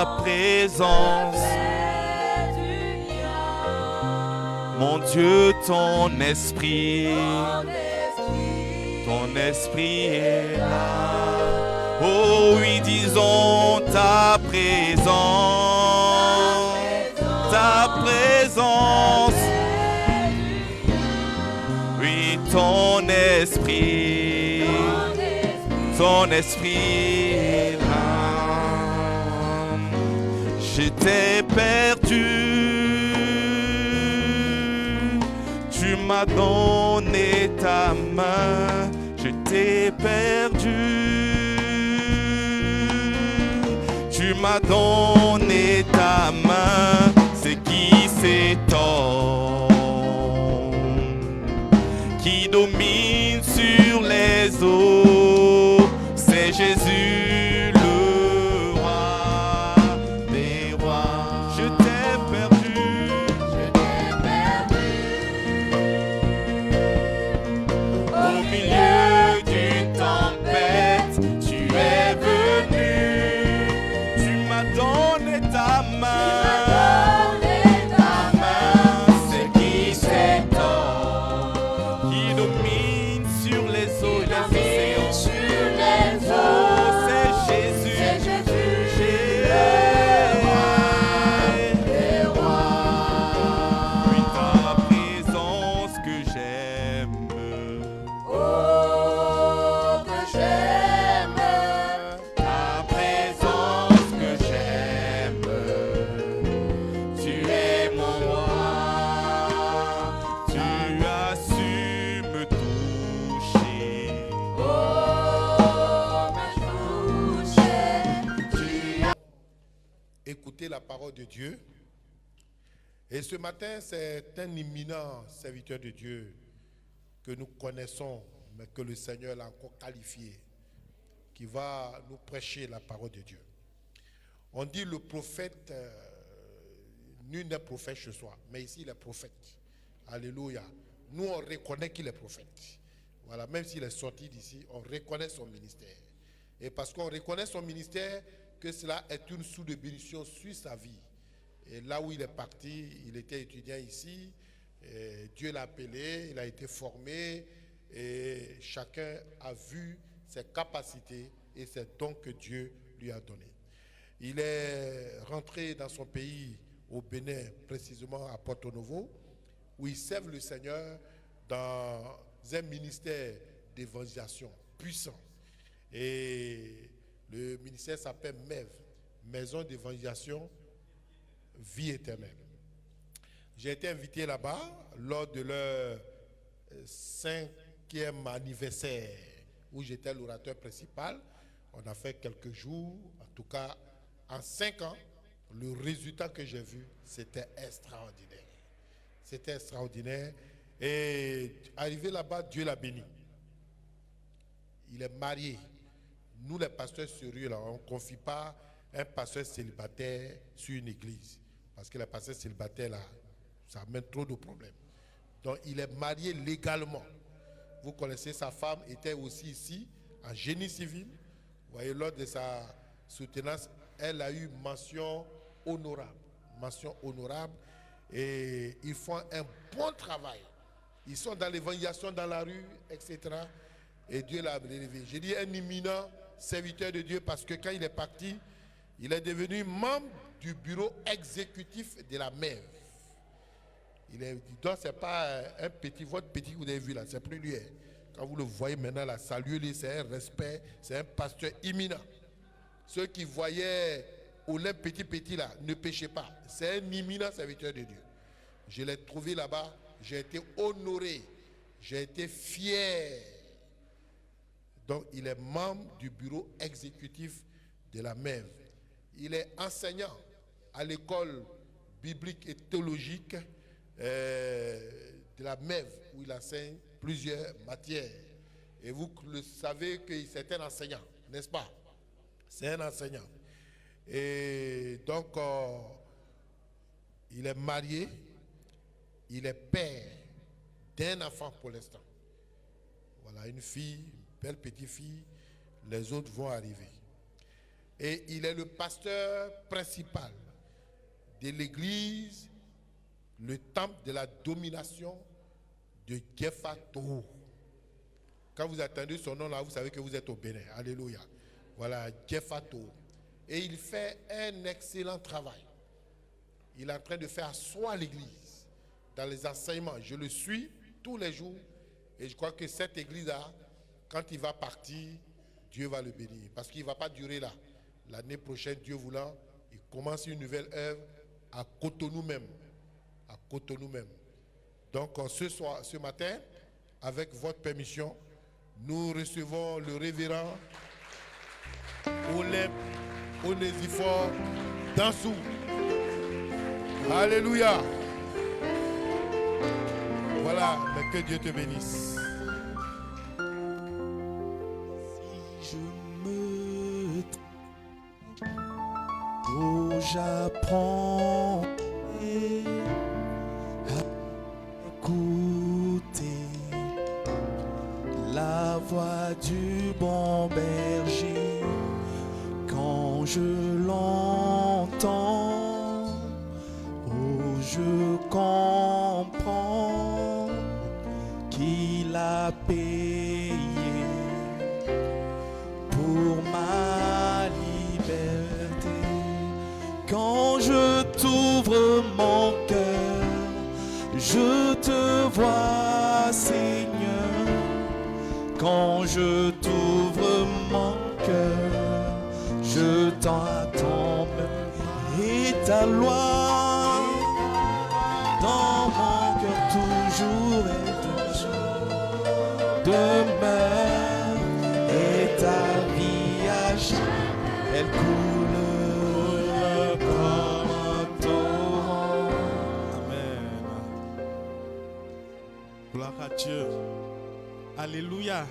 ta présence. Mon Dieu, ton esprit est là. Oh oui, disons ta présence, ta présence. Oui, ton esprit est là. J'étais perdu, tu m'as donné ta main. J'étais perdu, tu m'as donné ta main. C'est qui cet homme qui domine sur les eaux? C'est Jésus, le roi des rois. Je t'ai perdu, au milieu d'une tempête. Tu es venu, tu m'as donné ta main. C'est qui cet homme qui domine sur les eaux et les océans? Oh, c'est Jésus, oui, ta présence que j'aime. Ta présence que j'aime. Tu es mon roi, tu as su me toucher. Écoutez la parole de Dieu. Et ce matin, c'est un imminent serviteur de Dieu que nous connaissons, mais que le Seigneur l'a encore qualifié, qui va nous prêcher la parole de Dieu. On dit le prophète, nul n'est prophète chez soi, mais ici il est prophète. Alléluia. Nous on reconnaît qu'il est prophète. Voilà, même s'il est sorti d'ici, on reconnaît son ministère. Et parce qu'on reconnaît son ministère, que cela est une source de bénédiction sur sa vie. Et là où il est parti, il était étudiant ici, et Dieu l'a appelé, il a été formé, et chacun a vu ses capacités et ses dons que Dieu lui a donnés. Il est rentré dans son pays, au Bénin, précisément à Porto Novo, où il serve le Seigneur dans un ministère d'évangélisation puissant. Et le ministère s'appelle MEV, Maison d'évangélisation Vie éternelle. J'ai été invité là-bas lors de leur 5e anniversaire où j'étais l'orateur principal. On a fait quelques jours, en tout cas en 5 ans, le résultat que j'ai vu, c'était extraordinaire. C'était extraordinaire. Et arrivé là-bas, Dieu l'a béni. Il est marié. Nous, les pasteurs sérieux, là, on ne confie pas un pasteur célibataire sur une église. Parce que les pasteurs célibataires, là, ça amène trop de problèmes. Donc, il est marié légalement. Vous connaissez, sa femme était aussi ici, en génie civil. Vous voyez, lors de sa soutenance, elle a eu mention honorable. Mention honorable. Et ils font un bon travail. Ils sont dans l'évangélisation dans la rue, etc. Et Dieu l'a élevé. J'ai dit un imminent serviteur de Dieu parce que quand il est parti, il est devenu membre du bureau exécutif de la MEV. Donc c'est pas un petit, votre petit que vous avez vu là, c'est plus lui. Quand vous le voyez maintenant là, saluez-le, c'est un respect, c'est un pasteur imminent. Ceux qui voyaient Olympe petit là, ne péchez pas. C'est un imminent serviteur de Dieu. Je l'ai trouvé là-bas, j'ai été honoré, j'ai été fier. Donc il est membre du bureau exécutif de la MEV. Il est enseignant à l'école biblique et théologique de la MEV, où il enseigne plusieurs matières. Et vous le savez que c'est un enseignant, n'est-ce pas? C'est un enseignant. Et donc, il est marié, il est père d'un enfant pour l'instant. Voilà, une fille, une belle petite fille, les autres vont arriver. Et il est le pasteur principal de l'église, le temple de la domination de Gefato. Quand vous attendez son nom là, vous savez que vous êtes au Bénin. Alléluia. Voilà, Gefato. Et il fait un excellent travail. Il est en train de faire asseoir l'église dans les enseignements. Je le suis tous les jours. Et je crois que cette église-là, quand il va partir, Dieu va le bénir. Parce qu'il ne va pas durer là. L'année prochaine, Dieu voulant, il commence une nouvelle œuvre à Cotonou même. À Cotonou même. Donc ce matin, avec votre permission, nous recevons le révérend Olympe Onésiphore Dansou. Alléluia. Voilà, mais que Dieu te bénisse. Si je me où j'apprends à écouter la voix du bon berger quand je l'entends, oh je comprends qu'il a payé pour ma liberté. Quand je t'ouvre mon cœur, je te vois, Seigneur. Quand je t'ouvre mon cœur, je t'entends et ta loi dans mon cœur toujours demeure, et ta vie à jamais, elle coule comme un torrent. Amen. Gloire à Dieu. Alléluia.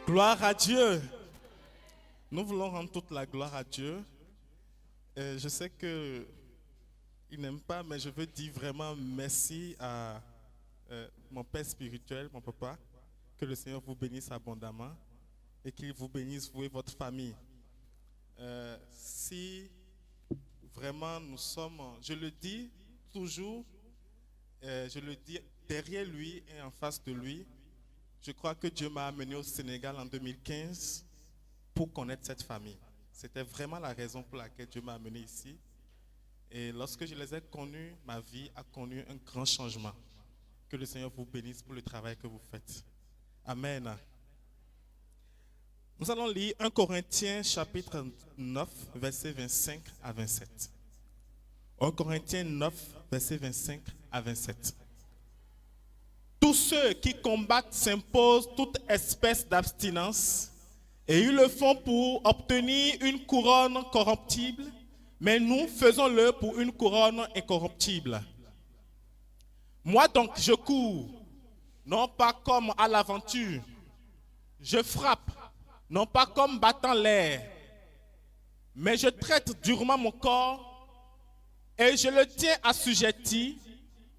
Gloire à Dieu. Nous voulons rendre toute la gloire à Dieu. Je sais qu'il n'aime pas, mais je veux dire vraiment merci à mon père spirituel, mon papa. Que le Seigneur vous bénisse abondamment et qu'il vous bénisse, vous et votre famille. Si vraiment nous sommes, je le dis toujours, je le dis derrière lui et en face de lui. Je crois que Dieu m'a amené au Sénégal en 2015 pour connaître cette famille. C'était vraiment la raison pour laquelle Dieu m'a amené ici. Et lorsque je les ai connus, ma vie a connu un grand changement. Que le Seigneur vous bénisse pour le travail que vous faites. Amen. Nous allons lire 1 Corinthiens chapitre 9, versets 25 à 27. 1 Corinthiens 9, versets 25 à 27. Tous ceux qui combattent s'imposent toute espèce d'abstinence et ils le font pour obtenir une couronne corruptible, mais nous faisons-le pour une couronne incorruptible. Moi donc je cours, non pas comme à l'aventure, je frappe, non pas comme battant l'air, mais je traite durement mon corps et je le tiens assujetti,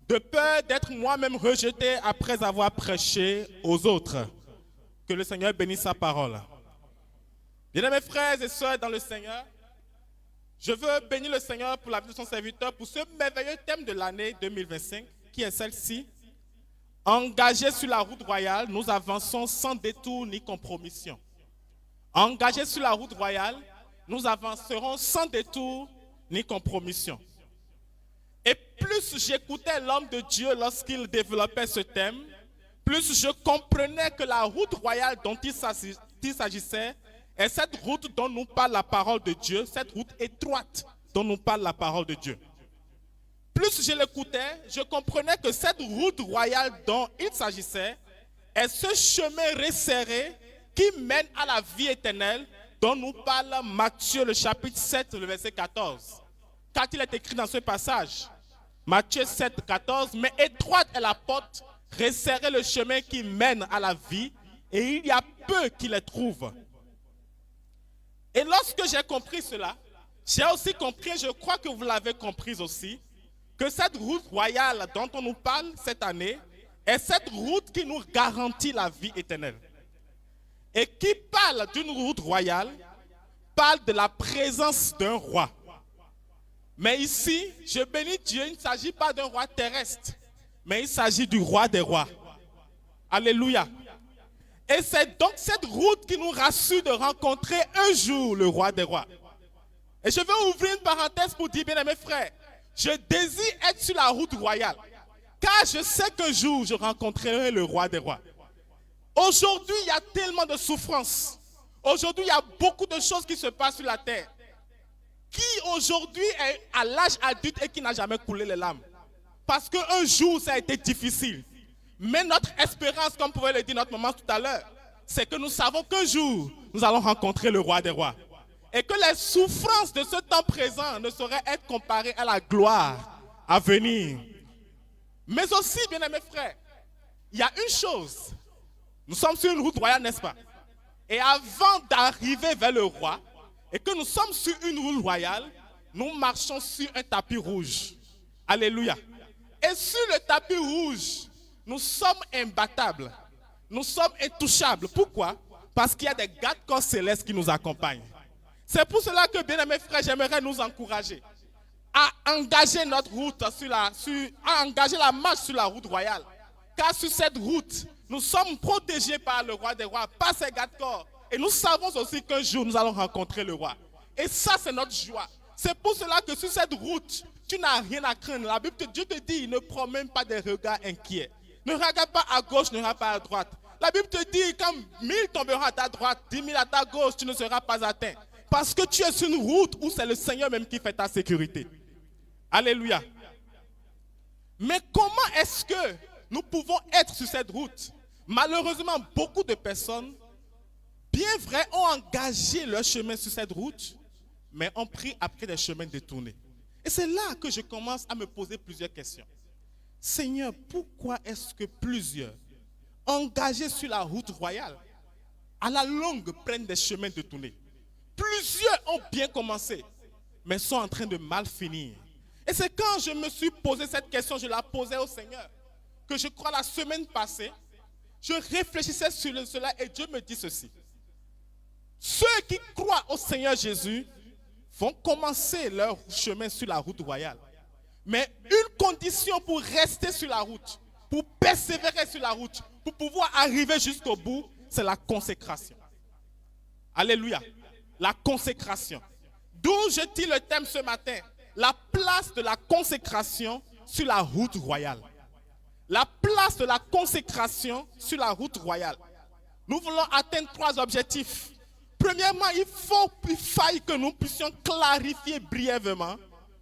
de peur d'être moi-même rejeté après avoir prêché aux autres. Que le Seigneur bénisse sa parole. Bien-aimés frères et sœurs dans le Seigneur, je veux bénir le Seigneur pour la vie de son serviteur pour ce merveilleux thème de l'année 2025, qui est celle-ci. Engagés sur la route royale, nous avançons sans détour ni compromission. Engagés sur la route royale, nous avancerons sans détour ni compromission. Et plus j'écoutais l'homme de Dieu lorsqu'il développait ce thème, plus je comprenais que la route royale dont il s'agissait est cette route dont nous parle la parole de Dieu, cette route étroite dont nous parle la parole de Dieu. Plus je l'écoutais, je comprenais que cette route royale dont il s'agissait est ce chemin resserré qui mène à la vie éternelle dont nous parle Matthieu le chapitre 7, le verset 14. Car il est écrit dans ce passage, Matthieu 7, 14, mais étroite est la porte, resserré le chemin qui mène à la vie, et il y a peu qui les trouvent. Et lorsque j'ai compris cela, j'ai aussi compris, je crois que vous l'avez compris aussi, que cette route royale dont on nous parle cette année est cette route qui nous garantit la vie éternelle. Et qui parle d'une route royale parle de la présence d'un roi. Mais ici, je bénis Dieu, il ne s'agit pas d'un roi terrestre, mais il s'agit du roi des rois. Alléluia. Et c'est donc cette route qui nous rassure de rencontrer un jour le roi des rois. Et je vais ouvrir une parenthèse pour dire, bien aimés frères, je désire être sur la route royale, car je sais qu'un jour je rencontrerai le roi des rois. Aujourd'hui, il y a tellement de souffrances. Aujourd'hui, il y a beaucoup de choses qui se passent sur la terre. Qui aujourd'hui est à l'âge adulte et qui n'a jamais coulé les larmes? Parce qu'un jour, ça a été difficile. Mais notre espérance, comme pouvait le dire notre maman tout à l'heure, c'est que nous savons qu'un jour, nous allons rencontrer le roi des rois. Et que les souffrances de ce temps présent ne sauraient être comparées à la gloire à venir. Mais aussi, bien aimés frères, il y a une chose. Nous sommes sur une route royale, n'est-ce pas? Et avant d'arriver vers le roi, et que nous sommes sur une route royale, nous marchons sur un tapis rouge. Alléluia. Et sur le tapis rouge, nous sommes imbattables. Nous sommes intouchables. Pourquoi? Parce qu'il y a des gardes-corps célestes qui nous accompagnent. C'est pour cela que, bien aimés frères, j'aimerais nous encourager à engager notre route, à engager la marche sur la route royale. Car sur cette route, nous sommes protégés par le roi des rois, par ses gardes-corps. Et nous savons aussi qu'un jour, nous allons rencontrer le roi. Et ça, c'est notre joie. C'est pour cela que sur cette route, tu n'as rien à craindre. La Bible, Dieu te dit, ne prends même pas des regards inquiets. Ne regarde pas à gauche, ne regarde pas à droite. La Bible te dit, quand 1000 tomberont à ta droite, 10 000 à ta gauche, tu ne seras pas atteint. Parce que tu es sur une route où c'est le Seigneur même qui fait ta sécurité. Alléluia. Mais comment est-ce que nous pouvons être sur cette route? Malheureusement, beaucoup de personnes, bien vrai, ont engagé leur chemin sur cette route, mais ont pris après des chemins détournés. Et c'est là que je commence à me poser plusieurs questions. Seigneur, pourquoi est-ce que plusieurs, engagés sur la route royale, à la longue prennent des chemins détournés? Plusieurs ont bien commencé, mais sont en train de mal finir. Et c'est quand je me suis posé cette question, je la posais au Seigneur, que je crois la semaine passée, je réfléchissais sur cela et Dieu me dit ceci. Ceux qui croient au Seigneur Jésus vont commencer leur chemin sur la route royale. Mais une condition pour rester sur la route, pour persévérer sur la route, pour pouvoir arriver jusqu'au bout, c'est la consécration. Alléluia. La consécration. D'où je dis le thème ce matin, la place de la consécration sur la route royale. La place de la consécration sur la route royale. Nous voulons atteindre 3 objectifs. Premièrement, il faille que nous puissions clarifier brièvement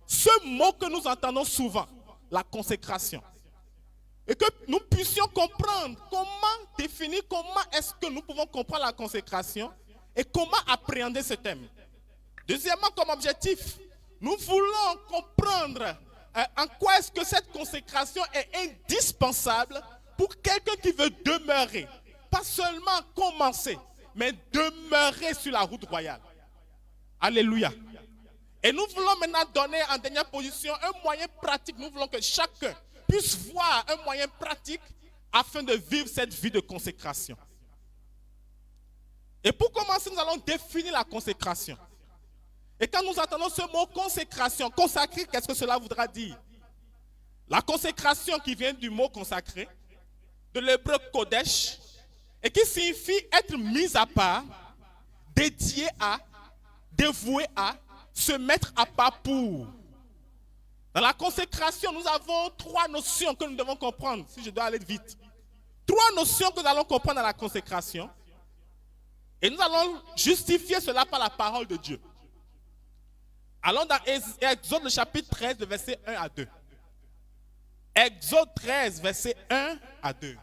ce mot que nous entendons souvent, la consécration. Et que nous puissions comprendre comment définir, comment est-ce que nous pouvons comprendre la consécration et comment appréhender ce thème. Deuxièmement, comme objectif, nous voulons comprendre en quoi est-ce que cette consécration est indispensable pour quelqu'un qui veut demeurer. Pas seulement commencer, mais demeurer sur la route royale. Alléluia. Et nous voulons maintenant donner en dernière position un moyen pratique. Nous voulons que chacun puisse voir un moyen pratique afin de vivre cette vie de consécration. Et pour commencer, nous allons définir la consécration. Et quand nous entendons ce mot consécration, consacrer, qu'est-ce que cela voudra dire? La consécration qui vient du mot consacré, de l'hébreu kodesh, et qui signifie être mis à part, dédié à, dévoué à, se mettre à part pour. Dans la consécration, nous avons 3 notions que nous devons comprendre, si je dois aller vite. 3 notions que nous allons comprendre dans la consécration. Et nous allons justifier cela par la parole de Dieu. Allons dans Exode, le chapitre 13, verset 1 à 2. Exode 13, verset 1 à 2.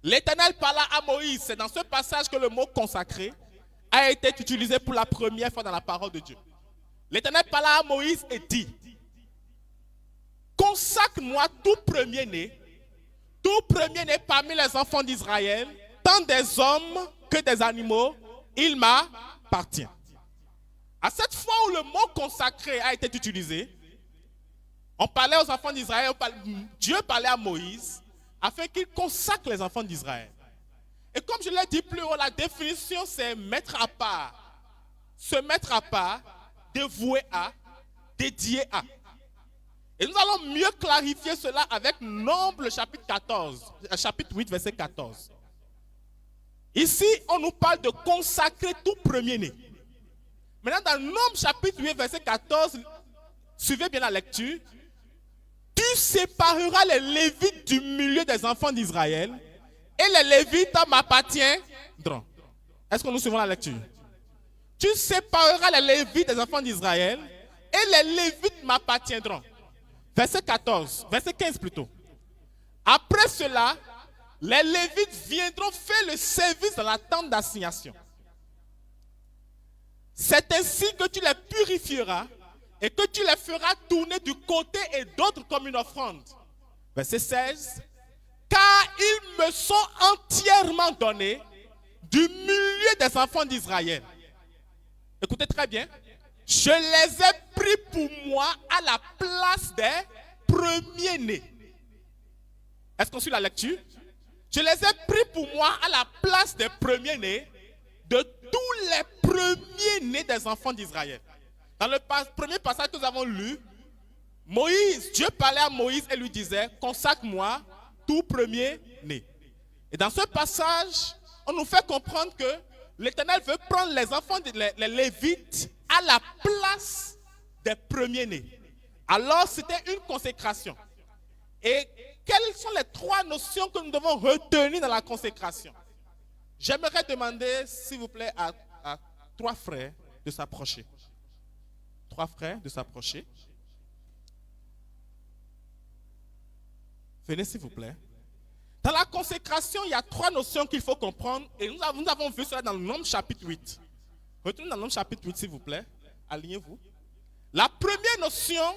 L'Éternel parla à Moïse. C'est dans ce passage que le mot consacré a été utilisé pour la première fois dans la parole de Dieu. L'Éternel parla à Moïse et dit: consacre-moi tout premier-né parmi les enfants d'Israël, tant des hommes que des animaux, il m'appartient. À cette fois où le mot consacré a été utilisé, on parlait aux enfants d'Israël, Dieu parlait à Moïse afin qu'il consacre les enfants d'Israël. Et comme je l'ai dit plus haut, la définition c'est mettre à part, se mettre à part, dévouer à, dédier à. Et nous allons mieux clarifier cela avec Nombre chapitre 14, chapitre 8, verset 14. Ici, on nous parle de consacrer tout premier-né. Maintenant, dans Nombre chapitre 8, verset 14, suivez bien la lecture. Tu sépareras les Lévites du milieu des enfants d'Israël et les Lévites m'appartiendront. Est-ce que nous suivons la lecture? Tu sépareras les Lévites des enfants d'Israël et les Lévites m'appartiendront. Verset 14, verset 15 plutôt. Après cela, les Lévites viendront faire le service dans la tente d'assignation. C'est ainsi que tu les purifieras et que tu les feras tourner du côté et d'autre comme une offrande. Verset 16. Car ils me sont entièrement donnés du milieu des enfants d'Israël. Écoutez très bien. Je les ai pris pour moi à la place des premiers-nés. Est-ce qu'on suit la lecture? Je les ai pris pour moi à la place des premiers-nés de tous les premiers-nés des enfants d'Israël. Dans le premier passage que nous avons lu, Dieu parlait à Moïse et lui disait, consacre-moi tout premier-né. Et dans ce passage, on nous fait comprendre que l'Éternel veut prendre les enfants, les Lévites, à la place des premiers-nés. Alors, c'était une consécration. Et quelles sont les trois notions que nous devons retenir dans la consécration? J'aimerais demander, s'il vous plaît, à trois frères de s'approcher. Trois frères de s'approcher. Venez, s'il vous plaît. Dans la consécration, il y a trois notions qu'il faut comprendre. Et nous avons vu cela dans le Nombre chapitre 8. Retournez dans le Nombre chapitre 8, s'il vous plaît. Alignez-vous. La première notion,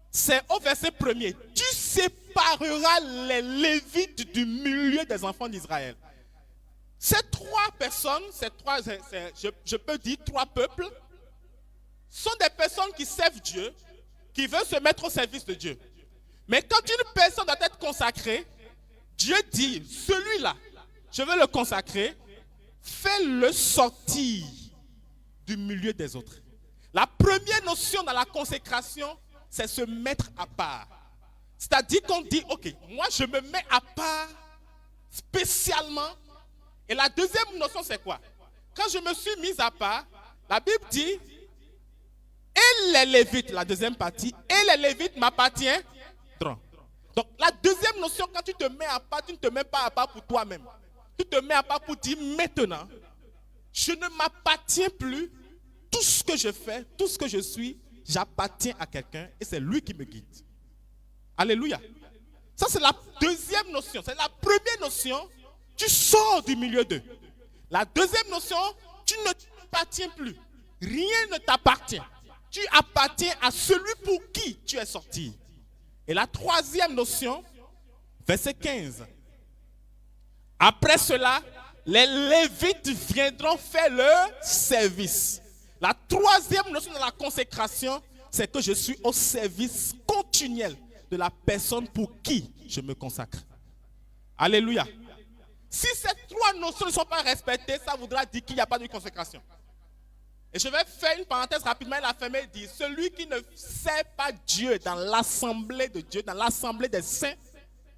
c'est au verset 1er. Tu sépareras les Lévites du milieu des enfants d'Israël. Ces trois personnes, je peux dire trois peuples, sont des personnes qui servent Dieu, qui veulent se mettre au service de Dieu. Mais quand une personne doit être consacrée, Dieu dit, celui-là, je veux le consacrer, fais-le sortir du milieu des autres. La première notion dans la consécration, c'est se mettre à part. C'est-à-dire qu'on dit, ok, moi je me mets à part spécialement. Et la deuxième notion, c'est quoi? Quand je me suis mise à part, la Bible dit, et les Lévites, la deuxième partie, et les Lévites m'appartiendront. Donc la deuxième notion, quand tu te mets à part, tu ne te mets pas à part pour toi-même. Tu te mets à part pour dire, maintenant, je ne m'appartiens plus. Tout ce que je fais, tout ce que je suis, j'appartiens à quelqu'un et c'est lui qui me guide. Alléluia. Ça, c'est la deuxième notion. C'est la première notion. Tu sors du milieu d'eux. La deuxième notion, tu ne t'appartiens plus. Rien ne t'appartient. Tu appartiens à celui pour qui tu es sorti. Et la troisième notion, verset 15. Après cela, les Lévites viendront faire leur service. La troisième notion de la consécration, c'est que je suis au service continuel de la personne pour qui je me consacre. Alléluia. Si ces trois notions ne sont pas respectées, ça voudra dire qu'il n'y a pas de consécration. Et je vais faire une parenthèse rapidement et la fermer et dire, celui qui ne sert pas Dieu dans l'assemblée de Dieu, dans l'assemblée des saints,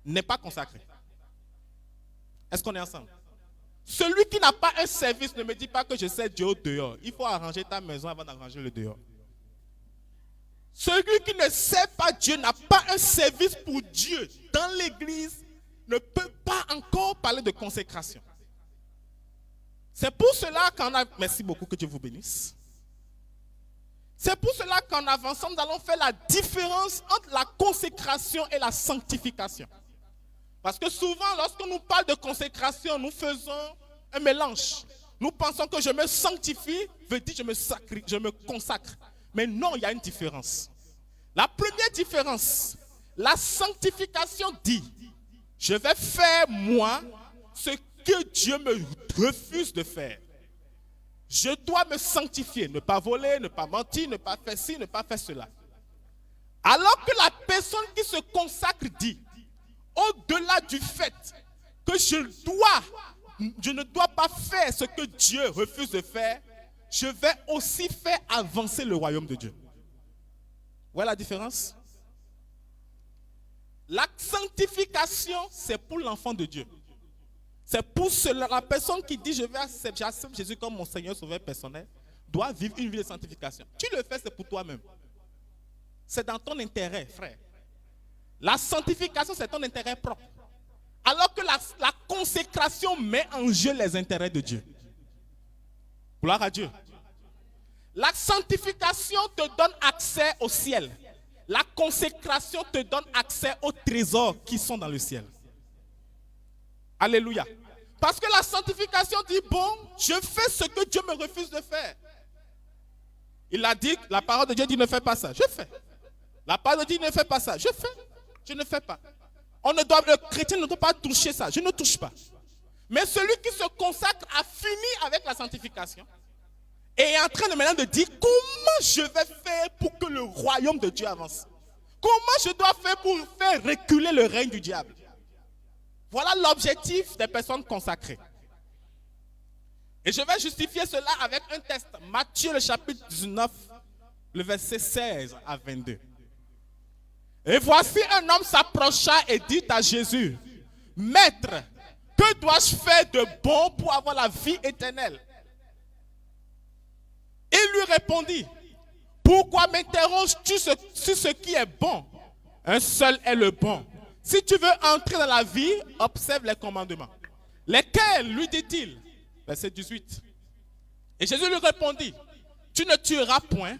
n'est pas consacré. Est-ce qu'on est ensemble? Celui qui n'a pas un service ne me dit pas que je sers Dieu au dehors. Il faut arranger ta maison avant d'arranger le dehors. Celui qui ne sert pas Dieu, n'a pas un service pour Dieu dans l'église, ne peut pas encore parler de consécration. C'est pour cela qu'on a... Merci beaucoup, que Dieu vous bénisse. C'est pour cela qu'en avançant, nous allons faire la différence entre la consécration et la sanctification. Parce que souvent, lorsqu'on nous parle de consécration, nous faisons un mélange. Nous pensons que je me sanctifie, veut dire je me consacre. Mais non, il y a une différence. La première différence, la sanctification dit, je vais faire moi ce que Dieu me refuse de faire. Je dois me sanctifier, ne pas voler, ne pas mentir, ne pas faire ci, ne pas faire cela. Alors que la personne qui se consacre dit, au-delà du fait que je ne dois pas faire ce que Dieu refuse de faire, je vais aussi faire avancer le royaume de Dieu. Vous voyez la différence? La sanctification, c'est pour l'enfant de Dieu. C'est pour cela, la personne qui dit j'accepte Jésus comme mon Seigneur Sauveur personnel, doit vivre une vie de sanctification. Tu le fais, c'est pour toi-même. C'est dans ton intérêt, frère. La sanctification, c'est ton intérêt propre. Alors que la consécration met en jeu les intérêts de Dieu. Gloire à Dieu. La sanctification te donne accès au ciel. La consécration te donne accès aux trésors qui sont dans le ciel. Alléluia. Parce que la sanctification dit, bon, je fais ce que Dieu me refuse de faire. Il a dit, la parole de Dieu dit, ne fais pas ça. Je fais. La parole de Dieu dit, ne fais pas ça. Je fais. Je ne fais pas. Le chrétien ne doit pas toucher ça. Je ne touche pas. Mais celui qui se consacre a fini avec la sanctification et est en train de maintenant de dire comment je vais faire pour que le royaume de Dieu avance. Comment je dois faire pour faire reculer le règne du diable. Voilà l'objectif des personnes consacrées. Et je vais justifier cela avec un texte. Matthieu le chapitre 19, le verset 16 à 22. Et voici un homme s'approcha et dit à Jésus, « Maître, que dois-je faire de bon pour avoir la vie éternelle ?» Il lui répondit, « Pourquoi m'interroges-tu sur ce qui est bon? Un seul est le bon. Si tu veux entrer dans la vie, observe les commandements. » Lesquels, lui dit-il? Verset 18. Et Jésus lui répondit, « Tu ne tueras point,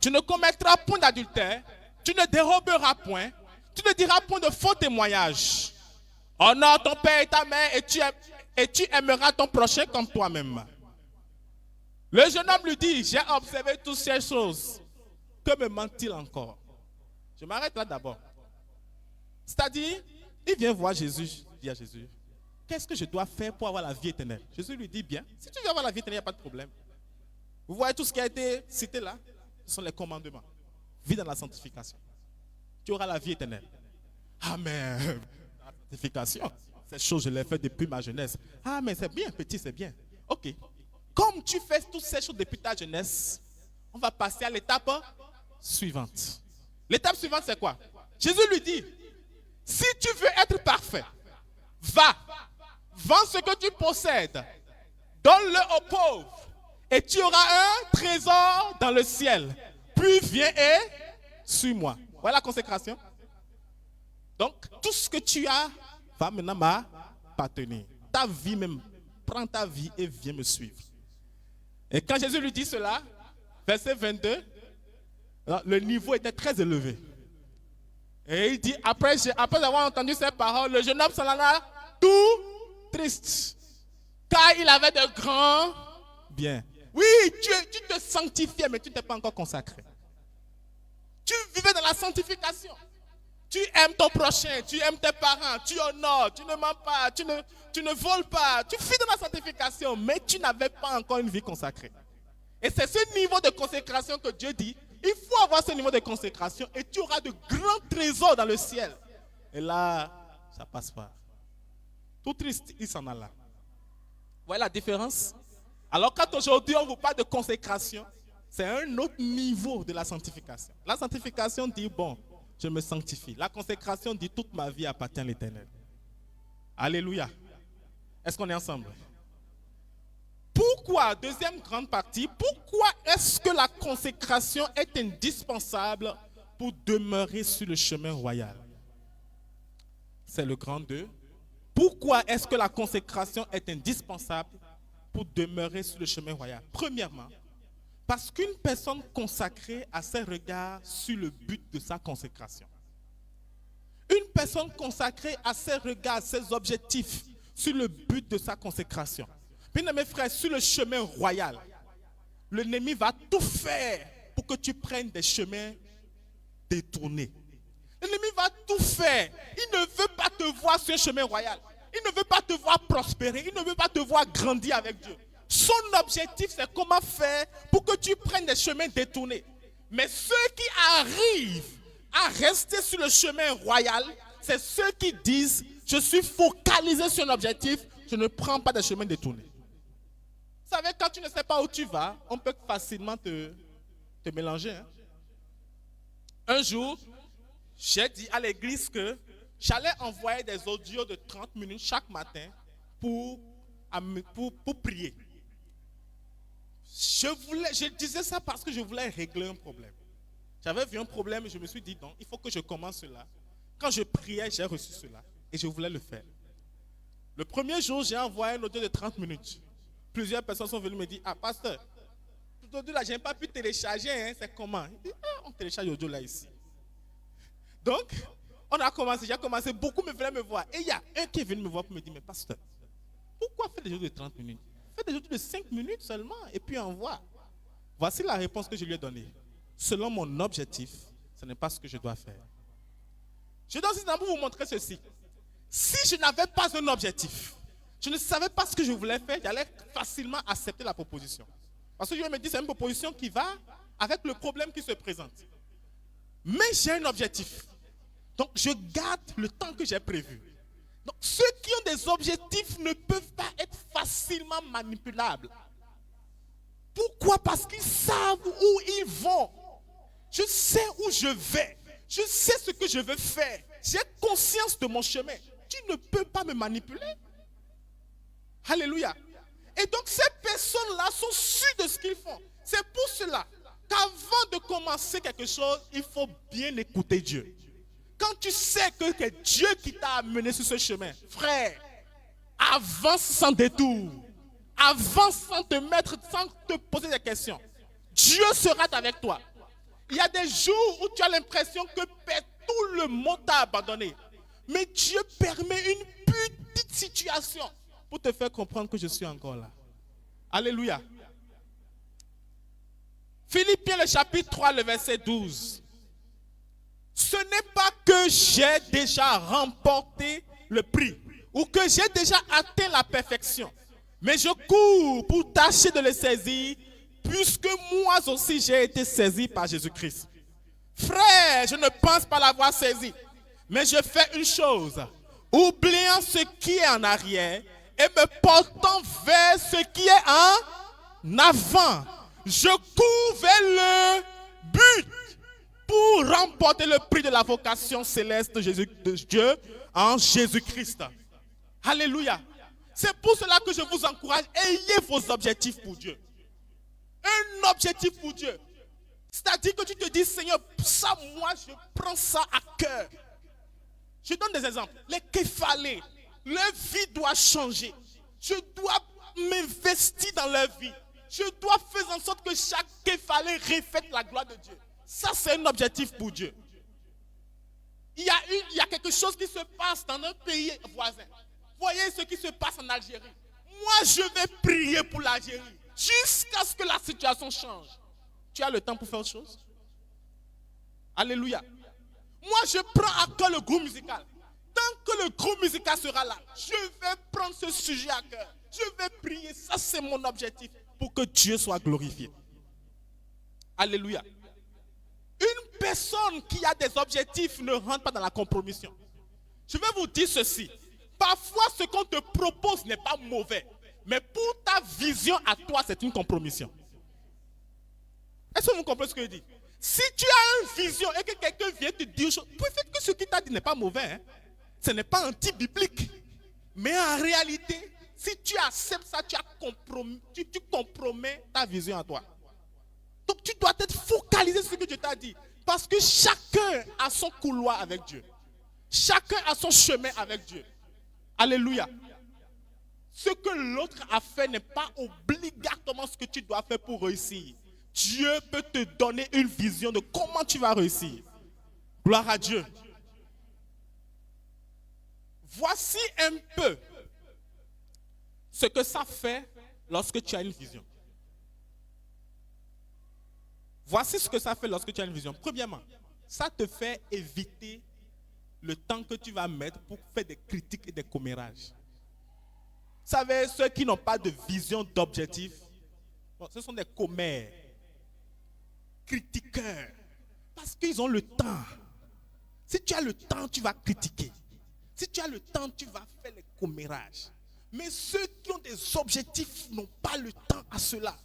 tu ne commettras point d'adultère, tu ne déroberas point, tu ne diras point de faux témoignages. Honore ton père et ta mère et tu aimeras ton prochain comme toi-même. » Le jeune homme lui dit, « J'ai observé toutes ces choses. Que me manque-t-il encore? » Je m'arrête là d'abord. C'est-à-dire, il vient voir Jésus, il dit à Jésus, « Qu'est-ce que je dois faire pour avoir la vie éternelle? » Jésus lui dit, « Bien, si tu veux avoir la vie éternelle, il n'y a pas de problème. » Vous voyez tout ce qui a été cité là? Ce sont les commandements. Vis dans la sanctification. Tu auras la vie éternelle. Ah mais, la sanctification, ces choses je les fais depuis ma jeunesse. Ah mais c'est bien petit, c'est bien. Ok. Comme tu fais toutes ces choses depuis ta jeunesse, on va passer à l'étape suivante. L'étape suivante c'est quoi? Jésus lui dit, si tu veux être parfait, va, vends ce que tu possèdes, donne-le aux pauvres et tu auras un trésor dans le ciel. Puis viens et suis-moi. Voilà la consécration. Donc, tout ce que tu as va maintenant m'appartenir. Ta vie même, prends ta vie et viens me suivre. Et quand Jésus lui dit cela, verset 22, le niveau était très élevé. Et il dit, après avoir entendu ces paroles, le jeune homme s'en alla tout triste. Car il avait de grands biens. Oui, tu te sanctifiais, mais tu ne t'es pas encore consacré. Tu vivais dans la sanctification. Tu aimes ton prochain, tu aimes tes parents, tu honores, tu ne mens pas, tu ne voles pas. Tu vis dans la sanctification, mais tu n'avais pas encore une vie consacrée. Et c'est ce niveau de consécration que Dieu dit, il faut avoir ce niveau de consécration et tu auras de grands trésors dans le ciel. Et là, ça passe pas. Tout triste, il s'en alla. Vous voyez la différence? Alors quand aujourd'hui on vous parle de consécration, c'est un autre niveau de la sanctification. La sanctification dit, bon, je me sanctifie. La consécration dit, toute ma vie appartient à l'Éternel. Alléluia. Est-ce qu'on est ensemble? Pourquoi, deuxième grande partie, pourquoi est-ce que la consécration est indispensable pour demeurer sur le chemin royal? C'est le grand 2. Pourquoi est-ce que la consécration est indispensable pour demeurer sur le chemin royal? Premièrement, parce qu'une personne consacrée a ses regards sur le but de sa consécration. Une personne consacrée a ses regards, ses objectifs sur le but de sa consécration. Bien, mes frères, sur le chemin royal, l'ennemi va tout faire pour que tu prennes des chemins détournés. L'ennemi va tout faire. Il ne veut pas te voir sur un chemin royal. Il ne veut pas te voir prospérer. Il ne veut pas te voir grandir avec Dieu. Son objectif, c'est comment faire pour que tu prennes des chemins détournés. Mais ceux qui arrivent à rester sur le chemin royal, c'est ceux qui disent, je suis focalisé sur un objectif, je ne prends pas des chemins détournés. Vous savez, quand tu ne sais pas où tu vas, on peut facilement te mélanger. Hein. Un jour, j'ai dit à l'église que j'allais envoyer des audios de 30 minutes chaque matin pour prier. Je disais ça parce que je voulais régler un problème. J'avais vu un problème et je me suis dit, non, il faut que je commence cela. Quand je priais, j'ai reçu cela et je voulais le faire. Le premier jour, j'ai envoyé un audio de 30 minutes. Plusieurs personnes sont venues me dire, ah, pasteur, cet audio-là, je n'ai pas pu télécharger, hein, c'est comment? Il dit, ah, on télécharge l'audio là ici. Donc, j'ai commencé, beaucoup me venaient me voir. Et il y a un qui est venu me voir pour me dire, mais pasteur, pourquoi faire des audios de 30 minutes? Fais des audios de 5 minutes seulement et puis envoie. Voici la réponse que je lui ai donnée. Selon mon objectif, ce n'est pas ce que je dois faire. Je dois aussi vous montrer ceci. Si je n'avais pas un objectif, je ne savais pas ce que je voulais faire, j'allais facilement accepter la proposition. Parce que je me dis, c'est une proposition qui va avec le problème qui se présente. Mais j'ai un objectif. Donc, je garde le temps que j'ai prévu. Donc, ceux qui ont des objectifs ne peuvent pas être facilement manipulables. Pourquoi? Parce qu'ils savent où ils vont. Je sais où je vais. Je sais ce que je veux faire. J'ai conscience de mon chemin. Tu ne peux pas me manipuler. Alléluia. Et donc, ces personnes-là sont sûres de ce qu'ils font. C'est pour cela qu'avant de commencer quelque chose, il faut bien écouter Dieu. Quand tu sais que c'est Dieu qui t'a amené sur ce chemin, frère, avance sans détour. Avance sans te poser des questions. Dieu sera avec toi. Il y a des jours où tu as l'impression que tout le monde t'a abandonné. Mais Dieu permet une petite situation pour te faire comprendre que je suis encore là. Alléluia. Philippiens le chapitre 3, le verset 12. Ce n'est pas que j'ai déjà remporté le prix ou que j'ai déjà atteint la perfection. Mais je cours pour tâcher de le saisir, puisque moi aussi j'ai été saisi par Jésus-Christ. Frère, je ne pense pas l'avoir saisi, mais je fais une chose, oubliant ce qui est en arrière et me portant vers ce qui est en avant. Je cours vers le but pour remporter le prix de la vocation céleste de Dieu en Jésus-Christ. Alléluia. C'est pour cela que je vous encourage, ayez vos objectifs pour Dieu. Un objectif pour Dieu. C'est-à-dire que tu te dis, Seigneur, ça, moi, je prends ça à cœur. Je donne des exemples. Les Képhalés, leur vie doit changer. Je dois m'investir dans leur vie. Je dois faire en sorte que chaque Képhalé reflète la gloire de Dieu. Ça, c'est un objectif pour Dieu. Il y a quelque chose qui se passe dans un pays voisin. Voyez ce qui se passe en Algérie. Moi, je vais prier pour l'Algérie jusqu'à ce que la situation change. Tu as le temps pour faire autre chose? Alléluia. Moi, je prends à cœur le groupe musical. Tant que le groupe musical sera là, je vais prendre ce sujet à cœur. Je vais prier. Ça, c'est mon objectif pour que Dieu soit glorifié. Alléluia. Une personne qui a des objectifs ne rentre pas dans la compromission. Je vais vous dire ceci. Parfois, ce qu'on te propose n'est pas mauvais. Mais pour ta vision à toi, c'est une compromission. Est-ce que vous comprenez ce que je dis? Si tu as une vision et que quelqu'un vient te dire une chose, peut-être que ce qu'il t'a dit n'est pas mauvais. Hein? Ce n'est pas anti-biblique. Mais en réalité, si tu acceptes ça, tu compromets ta vision à toi. Donc tu dois être focalisé sur ce que Dieu t'a dit. Parce que chacun a son couloir avec Dieu. Chacun a son chemin avec Dieu. Alléluia. Ce que l'autre a fait n'est pas obligatoirement ce que tu dois faire pour réussir. Dieu peut te donner une vision de comment tu vas réussir. Gloire à Dieu. Voici un peu ce que ça fait lorsque tu as une vision. Voici ce que ça fait lorsque tu as une vision. Premièrement, ça te fait éviter le temps que tu vas mettre pour faire des critiques et des commérages. Vous savez, ceux qui n'ont pas de vision, d'objectif, bon, ce sont des commères, critiqueurs, parce qu'ils ont le temps. Si tu as le temps, tu vas critiquer. Si tu as le temps, tu vas faire les commérages. Mais ceux qui ont des objectifs n'ont pas le temps à cela.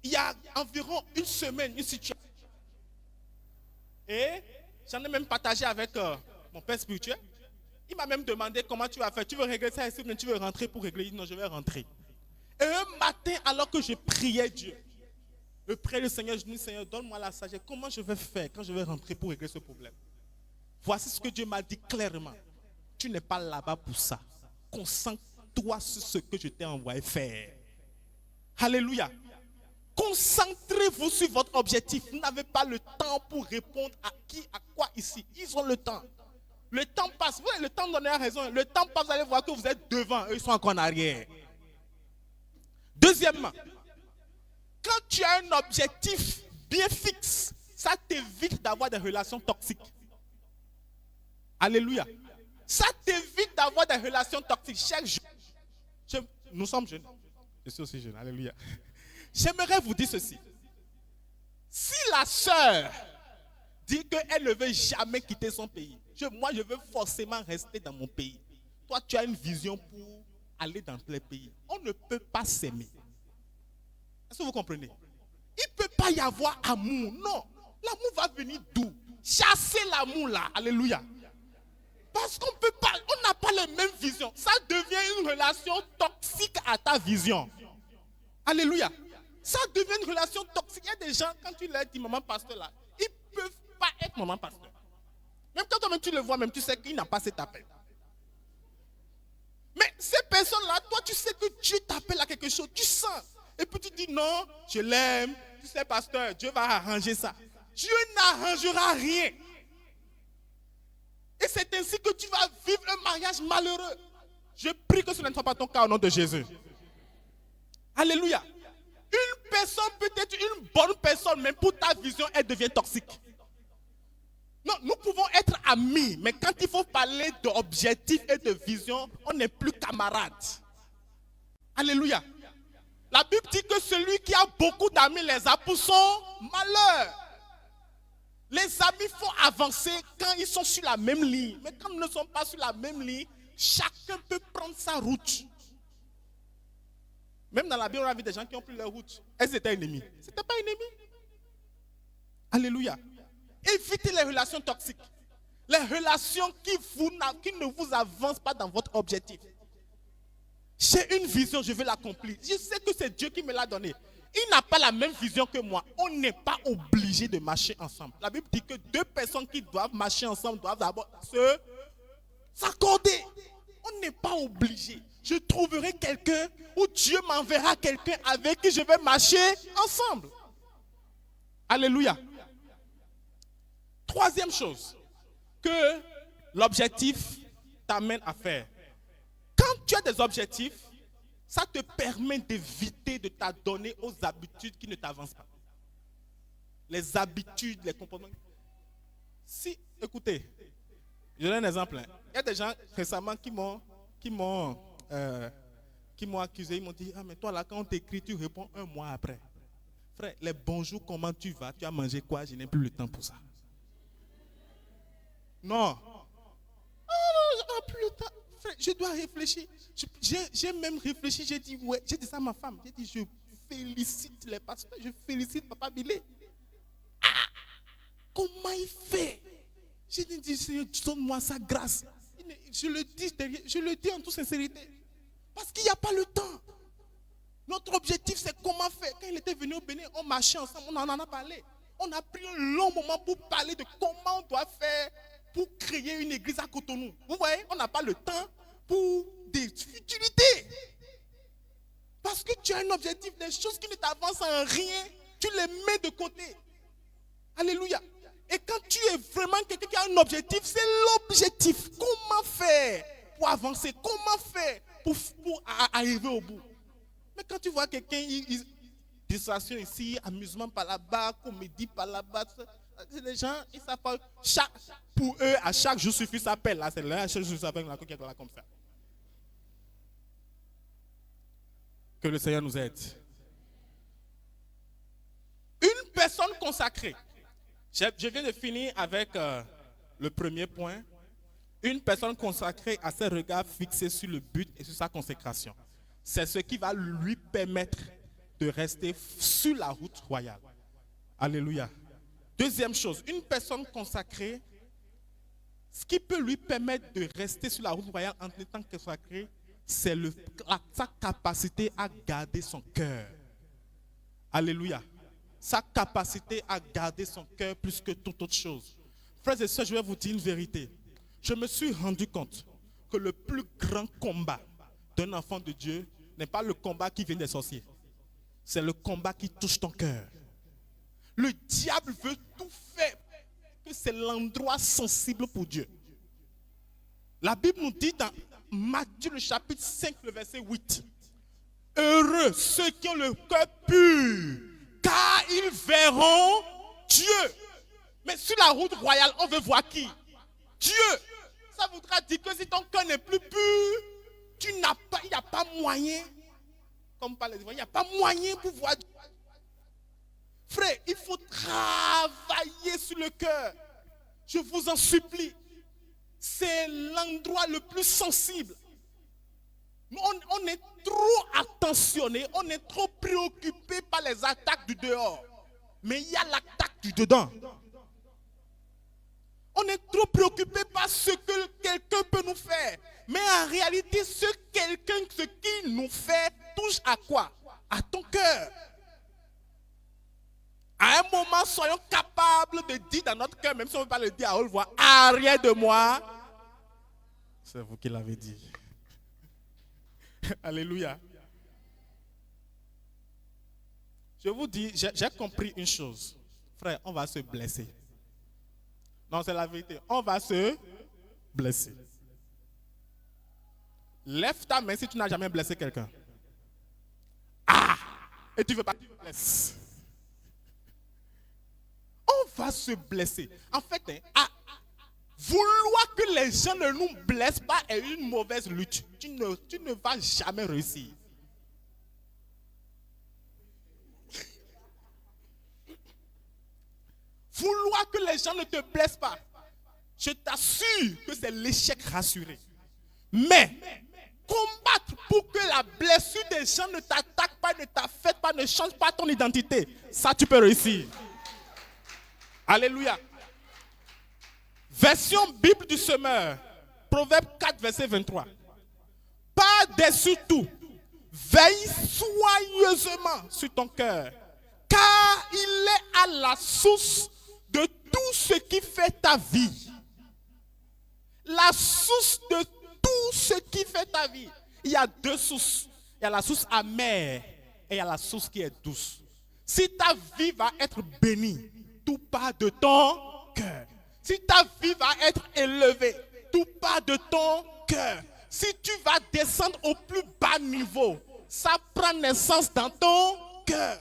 Il y a environ une semaine, une situation. Et j'en ai même partagé avec mon père spirituel. Il m'a même demandé comment tu vas faire. Tu veux régler ça ici, mais tu veux rentrer pour régler. Il dit non, je vais rentrer. Et un matin, alors que je priais Dieu, je priais le Seigneur, je dis Seigneur, donne-moi la sagesse. Comment je vais faire quand je vais rentrer pour régler ce problème? Voici ce que Dieu m'a dit clairement. Tu n'es pas là-bas pour ça. Concentre-toi sur ce que je t'ai envoyé faire. Alléluia. Concentrez-vous sur votre objectif. Vous n'avez pas le temps pour répondre à qui, à quoi ici. Ils ont le temps. Le temps passe. Vous voyez, le temps donne raison. Le temps passe, vous allez voir que vous êtes devant. Eux, ils sont encore en arrière. Deuxièmement, quand tu as un objectif bien fixe, ça t'évite d'avoir des relations toxiques. Alléluia. Ça t'évite d'avoir des relations toxiques. Chaque jour, nous sommes jeunes. Je suis aussi jeune. Alléluia. J'aimerais vous dire ceci. Si la sœur dit qu'elle ne veut jamais quitter son pays, moi je veux forcément rester dans mon pays. Toi tu as une vision pour aller dans tous les pays. On ne peut pas s'aimer. Est-ce que vous comprenez? Il ne peut pas y avoir amour. Non. L'amour va venir d'où? Chasser l'amour là. Alléluia. Parce qu'on peut pas, on n'a pas les mêmes visions. Ça devient une relation toxique à ta vision. Alléluia. Ça devient une relation toxique. Il y a des gens, quand tu leur dis maman pasteur là, ils ne peuvent pas être maman pasteur. Même quand toi-même tu le vois, même tu sais qu'il n'a pas cet appel. Mais ces personnes-là, toi tu sais que Dieu t'appelle à quelque chose, tu sens. Et puis tu dis non, je l'aime, tu sais pasteur, Dieu va arranger ça. Dieu n'arrangera rien. Et c'est ainsi que tu vas vivre un mariage malheureux. Je prie que ce ne soit pas ton cas au nom de Jésus. Alléluia. Une personne peut être une bonne personne, mais pour ta vision, elle devient toxique. Non, nous pouvons être amis, mais quand il faut parler d'objectifs et de vision, on n'est plus camarades. Alléluia. La Bible dit que celui qui a beaucoup d'amis les a pour son malheur. Les amis font avancer quand ils sont sur la même ligne. Mais quand ils ne sont pas sur la même ligne, chacun peut prendre sa route. Même dans la Bible, on a vu des gens qui ont pris leur route. Elles étaient ennemis. Ce n'étaient pas ennemis. Alléluia. Évitez les relations toxiques. Les relations qui ne vous avancent pas dans votre objectif. J'ai une vision, je veux l'accomplir. Je sais que c'est Dieu qui me l'a donné. Il n'a pas la même vision que moi. On n'est pas obligé de marcher ensemble. La Bible dit que deux personnes qui doivent marcher ensemble doivent d'abord s'accorder. On n'est pas obligé. Je trouverai quelqu'un ou Dieu m'enverra quelqu'un avec qui je vais marcher ensemble. Alléluia. Troisième chose que l'objectif t'amène à faire. Quand tu as des objectifs, ça te permet d'éviter de t'adonner aux habitudes qui ne t'avancent pas. Les habitudes, les comportements. Si, écoutez, je donne un exemple. Il y a des gens récemment qui m'ont accusé. Ils m'ont dit, ah mais toi là, quand on t'écrit, tu réponds un mois après. Frère, les bonjours, comment tu vas? Tu as mangé quoi? Je n'ai plus le temps pour ça. Non. Oh, je n'ai plus le temps. Frère, je dois réfléchir. J'ai même réfléchi. J'ai dit, ouais. J'ai dit ça à ma femme. J'ai dit, je félicite les pasteurs. Je félicite Papa Bilé. Ah, comment il fait? J'ai dit, Seigneur, donne-moi sa grâce. Je le dis en toute sincérité. Parce qu'il n'y a pas le temps. Notre objectif, c'est comment faire. Quand il était venu au Bénin, on marchait ensemble, on en a parlé. On a pris un long moment pour parler de comment on doit faire pour créer une église à Cotonou. Vous voyez, on n'a pas le temps pour des futilités. Parce que tu as un objectif, des choses qui ne t'avancent en rien, tu les mets de côté. Alléluia. Et quand tu es vraiment quelqu'un qui a un objectif, c'est l'objectif. Comment faire pour avancer? Comment faire pour arriver au bout? Mais quand tu vois quelqu'un, distraction ici, amusement par là-bas, comédie par là-bas, les gens, ils savent pas. Pour eux, à chaque jour suffit s'appelle. Là, c'est là, à chaque jour s'appelle la coquette là comme ça. Que le Seigneur nous aide. Une personne consacrée. Je viens de finir avec le premier point. Une personne consacrée a ses regards fixés sur le but et sur sa consécration. C'est ce qui va lui permettre de rester sur la route royale. Alléluia. Deuxième chose, une personne consacrée, ce qui peut lui permettre de rester sur la route royale en étant consacré, c'est sa capacité à garder son cœur. Alléluia. Sa capacité à garder son cœur plus que toute autre chose. Frères et sœurs, je vais vous dire une vérité. Je me suis rendu compte que le plus grand combat d'un enfant de Dieu n'est pas le combat qui vient des sorciers. C'est le combat qui touche ton cœur. Le diable veut tout faire que c'est l'endroit sensible pour Dieu. La Bible nous dit dans Matthieu le chapitre 5, le verset 8. Heureux ceux qui ont le cœur pur, car ils verront Dieu. Mais sur la route royale, on veut voir qui? Dieu. Ça voudra dire que si ton cœur n'est plus pur, il n'y a pas moyen, comme par les il n'y a pas moyen pour voir Dieu. Frère, il faut travailler sur le cœur. Je vous en supplie. C'est l'endroit le plus sensible. On est trop attentionné, on est trop préoccupé par les attaques du dehors. Mais il y a l'attaque du dedans. On est trop préoccupé par ce que quelqu'un peut nous faire. Mais en réalité, ce qu'il nous fait touche à quoi? À ton cœur. À un moment, soyons capables de dire dans notre cœur, même si on ne veut pas le dire à haute voix, arrière de moi. C'est vous qui l'avez dit. Alléluia. Je vous dis, j'ai compris une chose. Frère, on va se blesser. Non, c'est la vérité. On va se blesser. Lève ta main si tu n'as jamais blessé quelqu'un. Ah! Et tu ne veux pas que tu te blesses. On va se blesser. En fait, vouloir que les gens ne nous blessent pas est une mauvaise lutte. Tu ne vas jamais réussir. Vouloir que les gens ne te blessent pas, je t'assure que c'est l'échec rassuré. Mais combattre pour que la blessure des gens ne t'attaque pas, ne t'affecte pas, ne change pas ton identité, ça tu peux réussir. Alléluia. Version Bible du semeur, Proverbe 4, verset 23. Par-dessus tout, veille soigneusement sur ton cœur, car il est à la source de tout ce qui fait ta vie. La source de tout ce qui fait ta vie. Il y a deux sources. Il y a la source amère et il y a la source qui est douce. Si ta vie va être bénie, tout part de ton cœur. Si ta vie va être élevée, tout part de ton cœur. Si tu vas descendre au plus bas niveau, ça prend naissance dans ton cœur.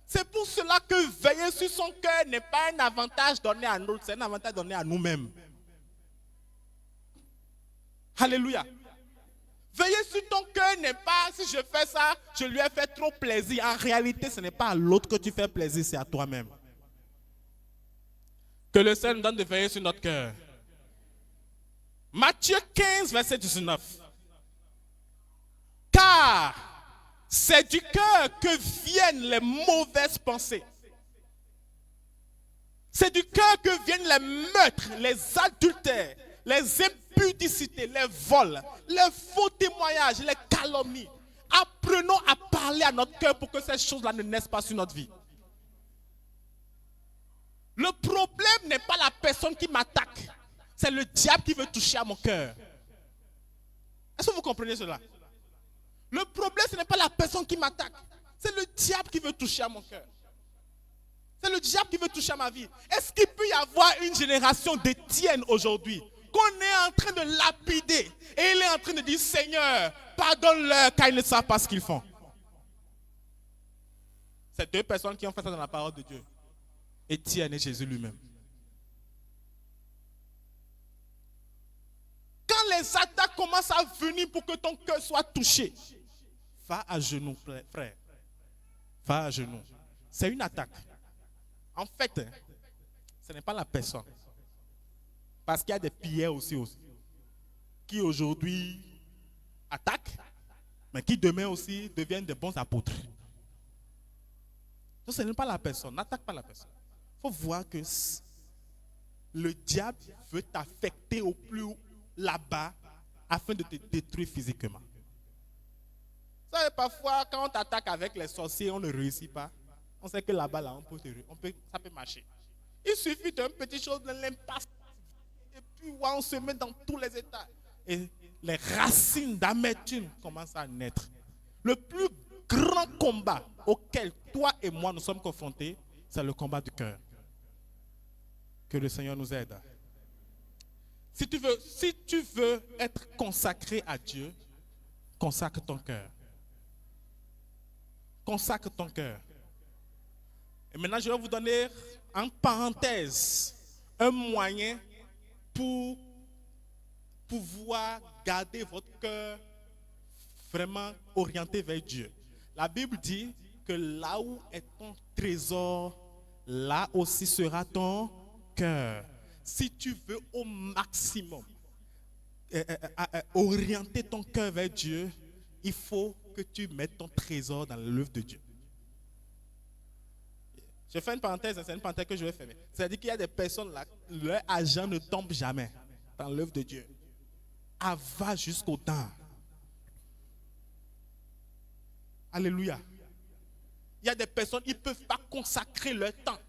C'est pour cela que veiller sur son cœur n'est pas un avantage donné à l'autre, c'est un avantage donné à nous-mêmes. Alléluia. Veiller sur ton cœur n'est pas, si je fais ça, je lui ai fait trop plaisir. En réalité, ce n'est pas à l'autre que tu fais plaisir, c'est à toi-même. Que le Seigneur nous donne de veiller sur notre cœur. Matthieu 15, verset 19. Car c'est du cœur que viennent les mauvaises pensées. C'est du cœur que viennent les meurtres, les adultères, les impudicités, les vols, les faux témoignages, les calomnies. Apprenons à parler à notre cœur pour que ces choses-là ne naissent pas sur notre vie. Le problème n'est pas la personne qui m'attaque. C'est le diable qui veut toucher à mon cœur. Est-ce que vous comprenez cela? Le problème, ce n'est pas la personne qui m'attaque. C'est le diable qui veut toucher à mon cœur. C'est le diable qui veut toucher à ma vie. Est-ce qu'il peut y avoir une génération d'Étienne aujourd'hui qu'on est en train de lapider et il est en train de dire, Seigneur, pardonne-leur car ils ne savent pas ce qu'ils font? C'est deux personnes qui ont fait ça dans la parole de Dieu. Étienne et Jésus lui-même. Quand les attaques commencent à venir pour que ton cœur soit touché, va à genoux, frère. Va à genoux. C'est une attaque. En fait, ce n'est pas la personne. Parce qu'il y a des pierres aussi. qui aujourd'hui attaquent, mais qui demain aussi deviennent des bons apôtres. Donc ce n'est pas la personne, n'attaque pas la personne. Il faut voir que le diable veut t'affecter au plus haut là-bas afin de te détruire physiquement. Vous savez, parfois, quand on t'attaque avec les sorciers, on ne réussit pas. On sait que là-bas, là, ça peut marcher. Il suffit d'une petite chose, de l'impasse. Et puis, ouais, on se met dans tous les états. Et les racines d'amertume commencent à naître. Le plus grand combat auquel toi et moi nous sommes confrontés, c'est le combat du cœur. Que le Seigneur nous aide. Si tu veux être consacré à Dieu, consacre ton cœur. Consacre ton cœur. Et maintenant, je vais vous donner en parenthèse un moyen pour pouvoir garder votre cœur vraiment orienté vers Dieu. La Bible dit que là où est ton trésor, là aussi sera ton cœur. Si tu veux au maximum orienter ton cœur vers Dieu, il faut que tu mettes ton trésor dans l'œuvre de Dieu. Je fais une parenthèse, c'est une parenthèse que je vais fermer. C'est-à-dire qu'il y a des personnes là, leur argent ne tombe jamais dans l'œuvre de Dieu. Elle va jusqu'au temps. Alléluia. Il y a des personnes, ils ne peuvent pas consacrer leur temps.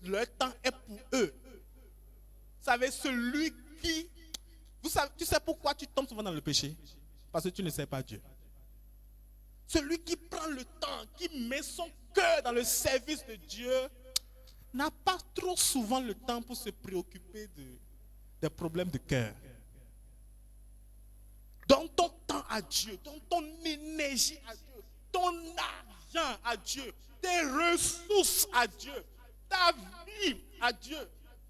Leur temps est pour eux. Vous savez, celui qui... tu sais pourquoi tu tombes souvent dans le péché? Parce que tu ne sais pas Dieu. Celui qui prend le temps, qui met son cœur dans le service de Dieu, n'a pas trop souvent le temps pour se préoccuper des problèmes de cœur. Donne ton temps à Dieu, donne ton énergie à Dieu, ton argent à Dieu, tes ressources à Dieu, ta vie à Dieu.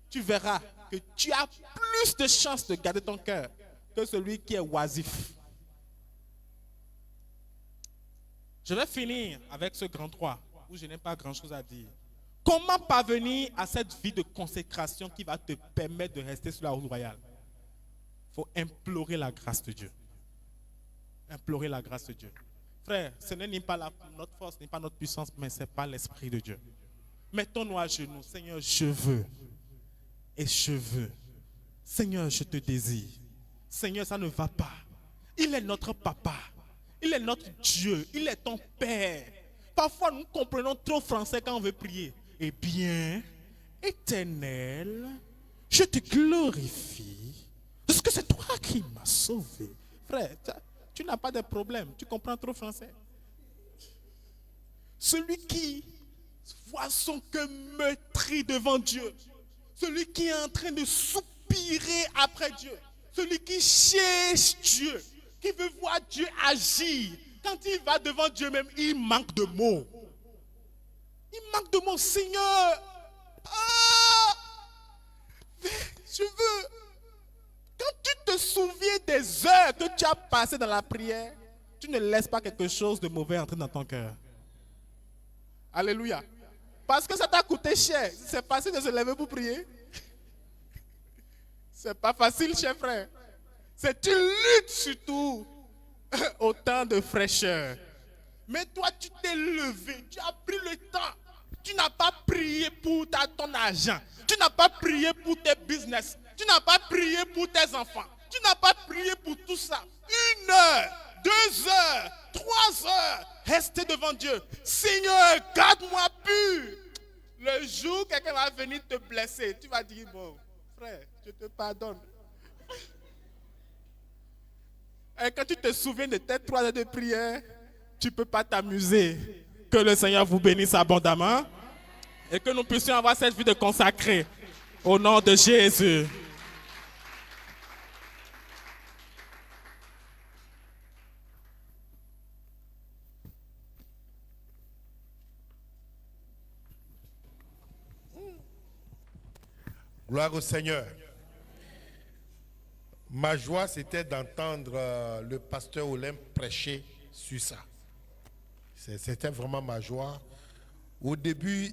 Tu verras que tu as plus de chances de garder ton cœur que celui qui est oisif. Je vais finir avec ce grand 3 où je n'ai pas grand-chose à dire. Comment parvenir à cette vie de consécration qui va te permettre de rester sur la route royale? Il faut implorer la grâce de Dieu. Implorer la grâce de Dieu. Frère, ce n'est ni pas notre force, ni pas notre puissance, mais c'est pas l'Esprit de Dieu. Mettons-nous à genoux. Seigneur, je veux. Et je veux. Seigneur, je te désire. Seigneur, ça ne va pas. Il est notre papa. Il est notre Dieu. Il est ton Père. Parfois, nous comprenons trop français quand on veut prier. Eh bien, Éternel, je te glorifie parce que c'est toi qui m'as sauvé. Frère, tu n'as pas de problème. Tu comprends trop français. Celui qui voit son cœur meurtri devant Dieu. Celui qui est en train de soupirer après Dieu. Celui qui cherche Dieu. Qui veut voir Dieu agir. Quand il va devant Dieu même, il manque de mots. Il manque de mots. Seigneur, je veux. Quand tu te souviens des heures que tu as passées dans la prière, tu ne laisses pas quelque chose de mauvais entrer dans ton cœur. Alléluia. Parce que ça t'a coûté cher. C'est facile de se lever pour prier. C'est pas facile, cher frère. C'est une lutte surtout au temps de fraîcheur. Mais toi, tu t'es levé, tu as pris le temps. Tu n'as pas prié pour ton argent. Tu n'as pas prié pour tes business. Tu n'as pas prié pour tes enfants. Tu n'as pas prié pour tout ça. 1 heure, 2 heures, 3 heures, rester devant Dieu. Seigneur, garde-moi pur. Le jour où quelqu'un va venir te blesser, tu vas dire, bon, frère, je te pardonne. Et quand tu te souviens de tes 3 heures de prière, tu ne peux pas t'amuser. Que le Seigneur vous bénisse abondamment et que nous puissions avoir cette vie de consacré au nom de Jésus. Gloire au Seigneur. Ma joie, c'était d'entendre le pasteur Olympe prêcher sur ça. C'était vraiment ma joie. Au début,